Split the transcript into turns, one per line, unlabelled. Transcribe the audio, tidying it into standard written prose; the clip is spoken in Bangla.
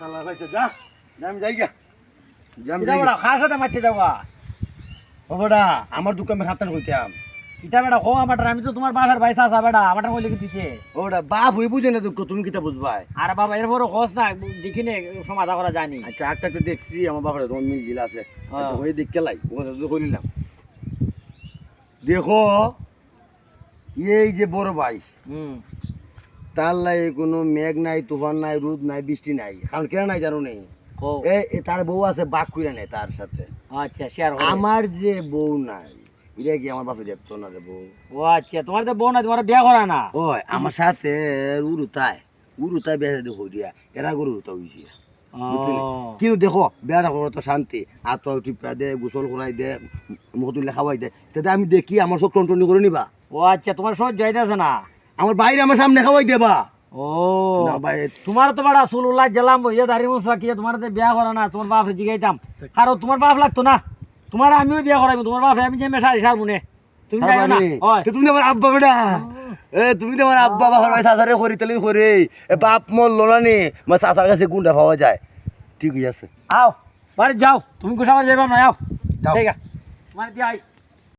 শালা কইছে যা আমি যাই গা
এটা বড় খাসাতে মারতে যাওয়া
ও বড়া আমার দোকানে হাতান কইতাম
এটা বেটা হো আমাটার আমি তো তোমার বাপের ভাই চাচা বেটা আমাটার কইলে কি দিছে
ওটা বাপ হই বুঝে না দুঃখ তুমি কিটা বুঝবাই
আরে বাবা এর বড় খোঁজ না দেখিনে সমাধা করা জানি
আচ্ছা একটা তো দেখছি আমার বাপের তোমার মিল আছে আচ্ছা ওই দেখকে লাই ওটা তো কইলাম দেখো এই যে বড় ভাই তার লাই কোনো মেঘ নাই তুফান নাই রোদ নাই বৃষ্টি নাই কারণ কেন নাই জানো নেই তার বউ আছে বাঘ কইরা নেই তার সাথে
আচ্ছা শেয়ার
আমার যে বউ নাই এটা কি আমার বাপে দেখতো না রে বউ
ও আচ্ছা তোমার তো বউ না তোমার বিয়া করা না
ওই আমার সাথে উরুতায় বেড়ে দেখো দিয়া এরা গরু উরুতা হইছি কিন্তু দেখো বেড়া করো তো শান্তি হাত টিপা দে গোসল করাই দে মুখ তুলে খাওয়াই দে তাতে আমি দেখি আমার সব টনটনি করে নিবা
ও আচ্ছা তোমার সহ্য যাইতেছে না
আমার বাইরে আমার সামনে খাওয়াই দেবা
ও
না ভাই
তোমার তো বড় সুলুল্লাহ জেলাম ইয়ে দাড়ি মুসা কি তোমার তো বিয়া করা না তোমার বাপ জিগাইতাম কারণ তোমার বাপ লাগতো না তোমার আমিও বিয়া করাইবো তোমার বাপ আমি যে মেশারি সার মনে তুমি যাও না
তুমি আমার আব্বা বেটা তুমি তো আমার আব্বা বাবার ভাই চাচারে করি তাহলে করে বাপ মরলো না নি আমার চাচার কাছে গুন্ডা পাওয়া যায় ঠিক আছে
আও বাড়ি যাও তুমি কোথাও যাবে না আও ঠিক আছে তোমার বিয়া